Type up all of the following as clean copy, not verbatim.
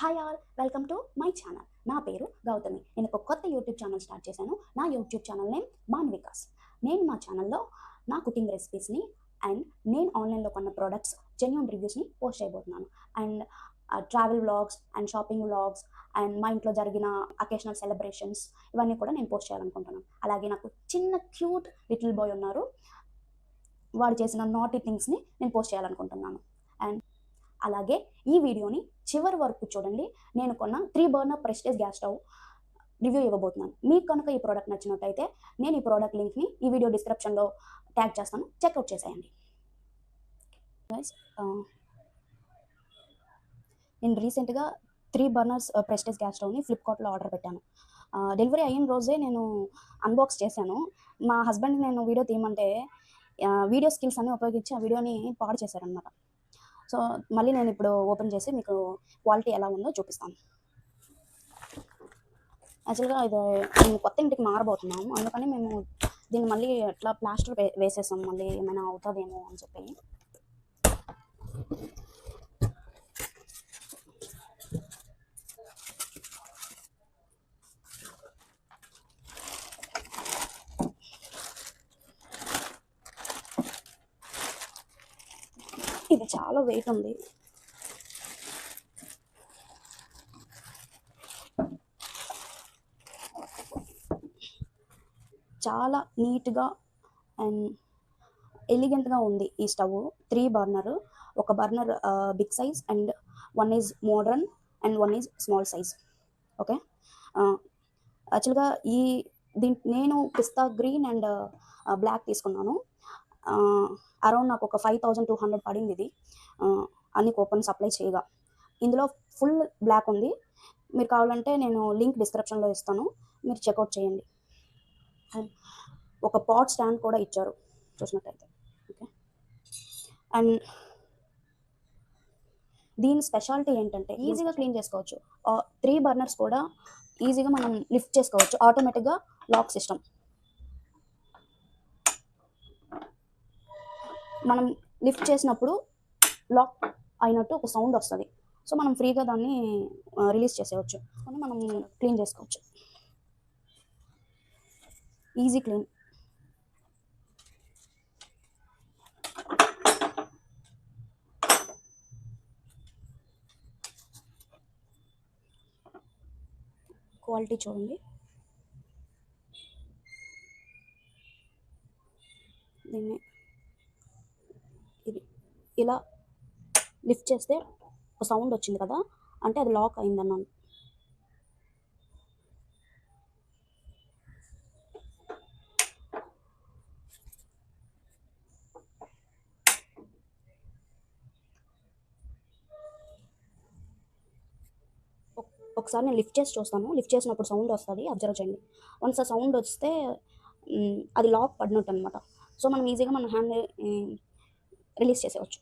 Hi all, welcome to my channel. నా పేరు గౌతమి. నేను ఒక కొత్త యూట్యూబ్ ఛానల్ స్టార్ట్ చేశాను. నా యూట్యూబ్ ఛానల్ నేమ్ మాన్వికాస్. నేను మా ఛానల్లో నా కుకింగ్ రెసిపీస్ని అండ్ నేను ఆన్లైన్లో కొన్న ప్రోడక్ట్స్ జెన్యూన్ రివ్యూస్ని పోస్ట్ చేయబోతున్నాను. And travel vlogs and shopping vlogs and మా ఇంట్లో జరిగిన అకేషనల్ సెలబ్రేషన్స్ ఇవన్నీ కూడా నేను పోస్ట్ చేయాలనుకుంటున్నాను. అలాగే నాకు చిన్న క్యూట్ లిటిల్ బాయ్ ఉన్నారు, వాడు చేసిన నాటీ థింగ్స్ని నేను పోస్ట్ చేయాలనుకుంటున్నాను. అండ్ అలాగే ఈ వీడియోని చివరి వరకు చూడండి. నేను కొన్న 3 burner prestige gas stove review ఇవ్వబోతున్నాను. మీకు కనుక ఈ ప్రోడక్ట్ నచ్చినట్టయితే నేను ఈ ప్రోడక్ట్ లింక్ని ఈ వీడియో డిస్క్రిప్షన్లో ట్యాగ్ చేస్తాను, చెక్అవుట్ చేసేయండి. నేను రీసెంట్గా 3 బర్నర్స్ ప్రెస్టేజ్ గ్యాస్ స్టవ్ని ఫ్లిప్కార్ట్లో ఆర్డర్ పెట్టాను. డెలివరీ అయిన రోజే నేను అన్బాక్స్ చేశాను. మా హస్బెండ్కి నేను వీడియో తీయమంటే వీడియో స్కిల్స్ అన్నీ ఉపయోగించి ఆ వీడియోని పాడు చేశారనమాట. సో మళ్ళీ నేను ఇప్పుడు ఓపెన్ చేసి మీకు క్వాలిటీ ఎలా ఉందో చూపిస్తాను. యాక్చువల్గా ఇది మేము కొత్త ఇంటికి మారబోతున్నాము, అందుకని మేము దీన్ని మళ్ళీ ఎట్లా ప్లాస్టర్ వేసేసాం, మళ్ళీ ఏమైనా అవుతుందేమో అని చెప్పి. ఇది చాలా వెయిట్ ఉంది. చాలా నీట్గా అండ్ ఎలిగెంట్గా ఉంది ఈ స్టవ్. 3 బర్నర్, ఒక burner big size and 1 is modern and 1 is small size. Okay, యాక్చువల్గా నేను పిస్తా గ్రీన్ అండ్ బ్లాక్ తీసుకున్నాను. అరౌండ్ నాకు ఒక 5200 పడింది ఇది అన్ని కూపన్స్ అప్లై చేయగా. ఇందులో ఫుల్ బ్లాక్ ఉంది. మీరు కావాలంటే నేను లింక్ డిస్క్రిప్షన్లో ఇస్తాను, మీరు చెక్అవుట్ చేయండి. అండ్ ఒక పాట్ స్టాండ్ కూడా ఇచ్చారు చూసినట్టయితే. ఓకే, అండ్ దీని స్పెషాలిటీ ఏంటంటే ఈజీగా క్లీన్ చేసుకోవచ్చు. 3 బర్నర్స్ కూడా ఈజీగా మనం లిఫ్ట్ చేసుకోవచ్చు. ఆటోమేటిక్గా లాక్ సిస్టమ్. మనం లిఫ్ట్ చేసినప్పుడు లాక్ అయినట్టు ఒక సౌండ్ వస్తుంది. సో మనం ఫ్రీగా దాన్ని రిలీజ్ చేసేయచ్చు అని మనం క్లీన్ చేసుకోవచ్చు. Easy clean. క్వాలిటీ చూడండి. దీన్ని ఇది ఇలా లిఫ్ట్ చేస్తే ఒక సౌండ్ వచ్చింది కదా, అంటే అది లాక్ అయిందన్నాను. ఒకసారి నేను లిఫ్ట్ చేసి చూస్తాను. లిఫ్ట్ చేసినప్పుడు సౌండ్ వస్తుంది, అబ్జర్వ్ చేయండి. వన్స్ ఆ సౌండ్ వస్తే అది లాక్ పడినట్టు అనమాట. సో మనం ఈజీగా మన హ్యాండ్ రిలీజ్ చేసేవచ్చు.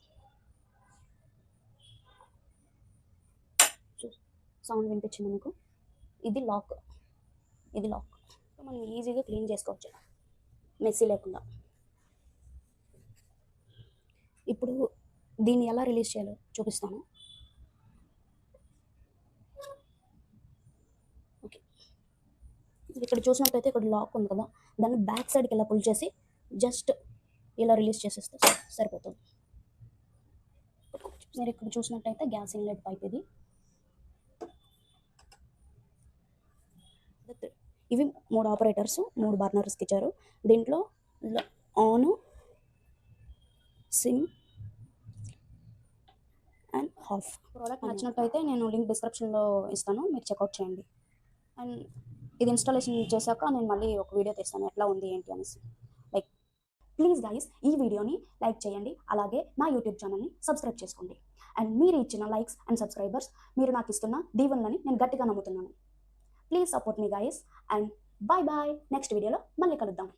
సౌండ్ వినిపించింది మీకు? ఇది లాక్. సో మనం ఈజీగా క్లీన్ చేసుకోవచ్చు మెస్సీ లేకుండా. ఇప్పుడు దీన్ని ఎలా రిలీజ్ చేయాలో చూపిస్తాను. ఓకే, ఇక్కడ చూసినట్టయితే ఇక్కడ లాక్ ఉంది కదా, దాన్ని బ్యాక్ సైడ్కి ఇలా పుల్ చేసి జస్ట్ ఇలా రిలీజ్ చేసేస్తే సరిపోతుంది. మీరు ఇక్కడ చూసినట్టయితే గ్యాస్ ఇన్లెట్ పైప్ ఇది. ఇవి 3 ఆపరేటర్స్ 3 బర్నర్స్కి ఇచ్చారు. దీంట్లో on, SIM and of. Product నచ్చినట్టయితే నేను లింక్ డిస్క్రిప్షన్లో ఇస్తాను, మీరు చెక్అవుట్ చేయండి. అండ్ ఇది ఇన్స్టాలేషన్ చేశాక నేను మళ్ళీ ఒక వీడియో తీస్తాను ఎట్లా ఉంది ఏంటి అనేసి. లైక్ ప్లీజ్ గైస్, ఈ వీడియోని లైక్ చేయండి, అలాగే నా యూట్యూబ్ ఛానల్ని సబ్స్క్రైబ్ చేసుకోండి. అండ్ మీరు ఇచ్చిన లైక్స్ అండ్ సబ్స్క్రైబర్స్ మీరు నాకు ఇస్తున్న దీవెనలని నేను గట్టిగా నమ్ముతున్నాను. Please support me guys and bye bye. Next వీడియోలో మళ్ళీ కలుద్దాం.